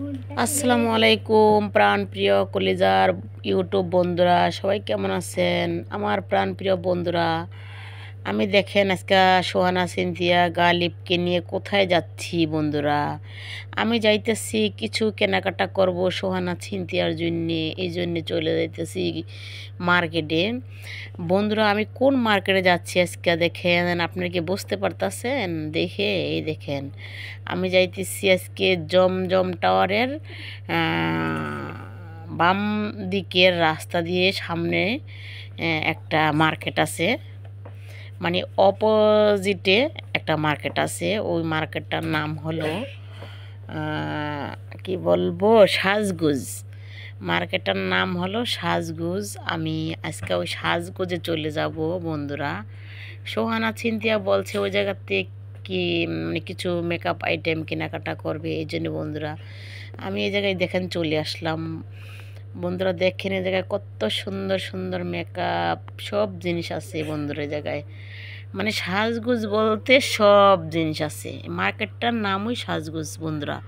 আসসালামু আলাইকুম প্রাণপ্রিয় কলিজার ইউটিউব বন্ধুরা, সবাই কেমন আছেন? আমার প্রাণপ্রিয় বন্ধুরা, আমি দেখেন আজকে সোহানা সিনথিয়া গালিবকে নিয়ে কোথায় যাচ্ছি বন্ধুরা। আমি যাইতেছি কিছু কেনাকাটা করব সোহানা সিনথিয়ার জন্যে, এই জন্যে চলে যাইতেছি মার্কেটে বন্ধুরা। আমি কোন মার্কেটে যাচ্ছি আজকে দেখেন, আপনারা কি বুঝতে পারতেছেন? এই দেখেন আমি যাইতেছি আজকে জমজম টাওয়ারের বাম দিকের রাস্তা দিয়ে সামনে একটা মার্কেট আছে, মানে অপোজিটে একটা মার্কেট আছে। ওই মার্কেটটার নাম হলো কি বলবো, সাজগুজ। মার্কেটটার নাম হলো সাজগুজ। আমি আজকে ওই সাজগুজে চলে যাব বন্ধুরা। সোহানা সিনথিয়া বলছে ওই জায়গাতে কি মানে কিছু মেকআপ আইটেম কেনাকাটা করবে, এই জন্য বন্ধুরা আমি এই জায়গায় দেখেন চলে আসলাম বন্ধুরা। দেখেন এই জায়গায় কত সুন্দর সুন্দর মেকআপ সব জিনিস আছে বন্ধুরা। এই জায়গায় মানে সাজগুজ বলতে সব জিনিস আছে। মার্কেটটার নামই সাজগুজ বন্ধুরা।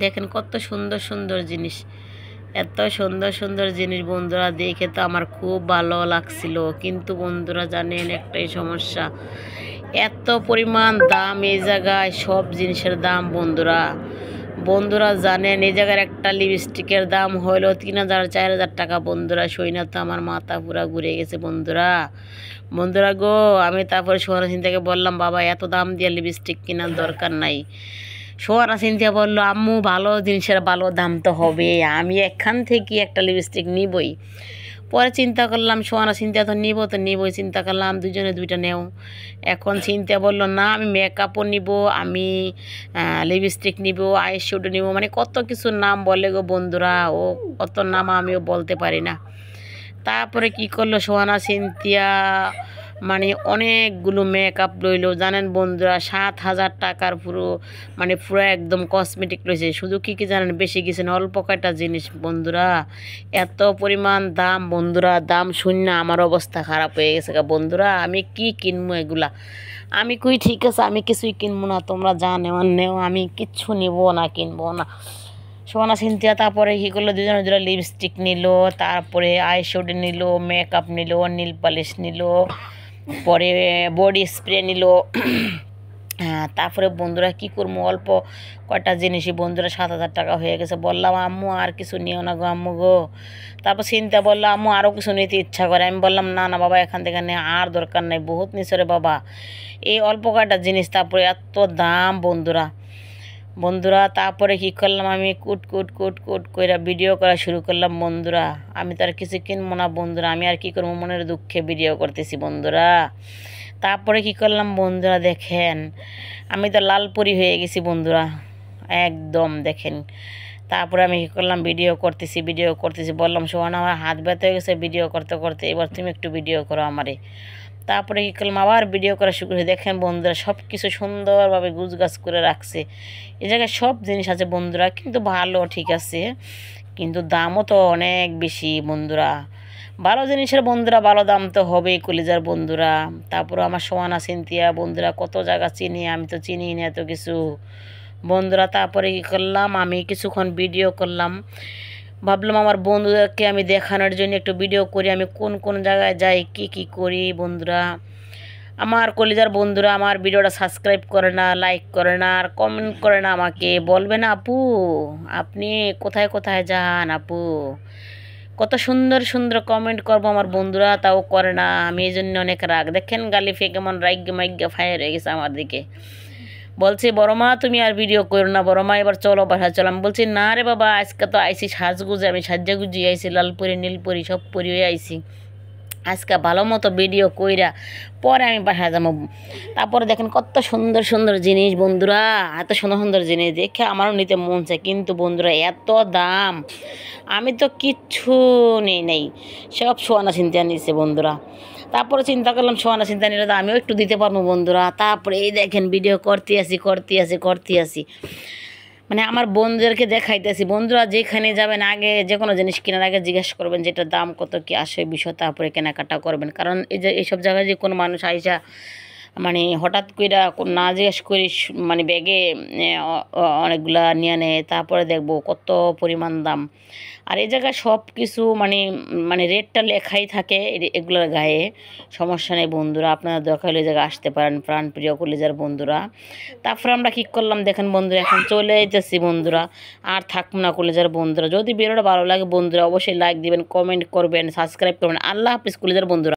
দেখেন কত সুন্দর সুন্দর জিনিস, এত সুন্দর সুন্দর জিনিস বন্ধুরা। দেখে তো আমার খুব ভালো লাগছিল, কিন্তু বন্ধুরা জানেন একটাই সমস্যা, এত পরিমাণ দাম এই জায়গায়, সব জিনিসের দাম বন্ধুরা। বন্ধুরা জানেন এই জায়গার একটা লিপস্টিকের দাম হলো 3,000 4,000 টাকা বন্ধুরা। সইনা তো আমার মাথা পুরা ঘুরে গেছে বন্ধুরা। বন্ধুরা গো, আমি তারপরে সোহানা সিনথিয়াকে বললাম, বাবা এত দাম দিয়ে লিপস্টিক কেনার দরকার নাই। সোহানা সিনথিয়া বললো, আম্মু ভালো জিনিসের ভালো দাম তো হবে, আমি এখান থেকে একটা লিপস্টিক নিবই। পরে চিন্তা করলাম সোহানা সিনথিয়া তো নিবই, চিন্তা করলাম দুজনে দুইটা নেও। এখন চিন্তা বললো না, আমি মেকআপও নিব, আমি লিপস্টিক নিব, আইস শ্যাডো নিব, মানে কত কিছু নাম বলে গো বন্ধুরা। ও কত নাম আমিও বলতে পারি না। তারপরে কি করলো সোহানা সিনথিয়া, মানে অনেকগুলো মেকআপ রইলো জানেন বন্ধুরা। 7,000 টাকার পুরো একদম কসমেটিক রয়েছে। শুধু কি কি জানেন, বেশি কিছু না, অল্প কয়টা জিনিস বন্ধুরা। এত পরিমাণ দাম বন্ধুরা, দাম শূন্য আমার অবস্থা খারাপ হয়ে গেছে বন্ধুরা। আমি কি কিনবো এগুলা? আমি কই ঠিক আছে, আমি কিছুই কিনবো না, তোমরা যা নেওয়ার নেও, আমি কিচ্ছু নিব না, কিনবো না। সোহানা সিনথিয়া তারপরে কী করলো, দুজনে দুটো লিপস্টিক নিল, তারপরে আইশ্যাডো নিল, মেকআপ নিল, নীল পালিশ নিল, পরে বডি স্প্রে নিল। তারপরে বন্ধুরা কি করবো, অল্প কয়টা জিনিসই বন্ধুরা 7,000 টাকা হয়ে গেছে। বললাম আম্মু আর কিছু নিও না গো আম্মু গো। তারপর চিন্তা বললো আম্মু আরও কিছু নিতে ইচ্ছা করে। আমি বললাম না না বাবা, এখান থেকে নে, আর দরকার নেই, বহুত নিচে রে বাবা, এই অল্প কয়টা জিনিস, তারপরে এত দাম বন্ধুরা। তারপরে কি করলাম, আমি কুট কুট কুট কুট করে ভিডিও করা শুরু করলাম বন্ধুরা। আমি তো আর কিছু কিনবো না বন্ধুরা, আমি আর কি করবো, মনের দুঃখে ভিডিও করতেছি বন্ধুরা। তারপরে কি করলাম বন্ধুরা, দেখেন আমি তো লালপুরি হয়ে গেছি বন্ধুরা একদম, দেখেন। তারপরে আমি কী করলাম, ভিডিও করতেছি বললাম সোহানা আমার হাত ব্যথা হয়ে গেছে ভিডিও করতে করতে, এবার তুমি একটু ভিডিও করো আমারে। তারপরে কী করলাম, আবার ভিডিও করা শুরু করে। দেখেন বন্ধুরা সব কিছু সুন্দরভাবে গুছগাছ করে রাখছে। এই জায়গায় সব জিনিস আছে বন্ধুরা, কিন্তু ভালো ঠিক আছে, কিন্তু দামও তো অনেক বেশি বন্ধুরা। ভালো জিনিসের বন্ধুরা ভালো দাম তো হবেই কলিজার বন্ধুরা। তারপর আমার সোহানা সিনথিয়া বন্ধুরা কত জায়গা চিনি, আমি তো চিনি না এত কিছু বন্ধুরা। তারপরে কী করলাম, আমি কিছুক্ষণ ভিডিও করলাম, ভাবলাম আমার বন্ধুদেরকে আমি দেখানোর জন্য একটু ভিডিও করি, আমি কোন কোন জায়গায় যাই, কি কি করি বন্ধুরা। আমার কলিজার বন্ধুরা আমার ভিডিওটা সাবস্ক্রাইব করে না, লাইক করে না, আর কমেন্ট করে না, আমাকে বলবে না আপু আপনি কোথায় কোথায় যান আপু। কত সুন্দর সুন্দর কমেন্ট করবো আমার বন্ধুরা, তাও করে না। আমি এই জন্য অনেক রাগ। দেখেন গালিফে কেমন রাইগ্যা মাইগ্যা ফায়ার হয়ে গেছে আমার দিকে। বলছে বড় মা তুমি আর ভিডিও করো না, বড় মা এবার চলো বাসায় চলো। আমি বলছি না রে বাবা, আজকে তো আইসি সাজগুজে, আমি সাজ্জাগুজি আইসি, লালপুরি নীলপুরি সব পরি হয়ে আইসি। আজকে ভালো মতো ভিডিও কইরা পরে আমি বাসায় যাবো। তারপরে দেখেন কত সুন্দর সুন্দর জিনিস বন্ধুরা, এত সুন্দর সুন্দর জিনিস দেখে আমারও নিতে মন চায়, কিন্তু বন্ধুরা এত দাম, আমি তো কিচ্ছু নেই, সব সোহানা সিনথিয়া নিচ্ছে বন্ধুরা। তারপরে চিন্তা করলাম সোহানা সিনথিয়া নিলে তো আমিও একটু দিতে পারবো বন্ধুরা। তারপরে এই দেখেন ভিডিও করতে আসি, মানে আমার বন্ধুদেরকে দেখাইতেছি। বন্ধুরা যেখানে যাবেন আগে যে কোনো জিনিস কেনার আগে জিজ্ঞেস করবেন যেটার দাম কত কি আসে বিষয়, তারপরে কেনাকাটা করবেন। কারণ এই যে এইসব জায়গায় যে কোনো মানুষ আইসা মানে হঠাৎ কইরা না জিজ্ঞেস করি মানে ব্যাগে অনেকগুলা নিয়ে নেয়, তারপরে দেখবো কত পরিমাণ দাম। আর এই জায়গায় সব কিছু মানে মানে রেটটা লেখাই থাকে এগুলোর গায়ে। সমস্যা নেই বন্ধুরা, আপনারা দরকার হলে এই জায়গায় আসতে পারেন প্রাণপ্রিয় কলেজার বন্ধুরা। তারপরে আমরা কী করলাম দেখেন বন্ধুরা, এখন চলে যেতেছি বন্ধুরা, আর থাকবো না কলেজার বন্ধুরা। যদি ভিডিওটা ভালো লাগে বন্ধুরা অবশ্যই লাইক দিবেন, কমেন্ট করবেন, সাবস্ক্রাইব করবেন। আল্লাহ হাফিজ কলেজার বন্ধুরা।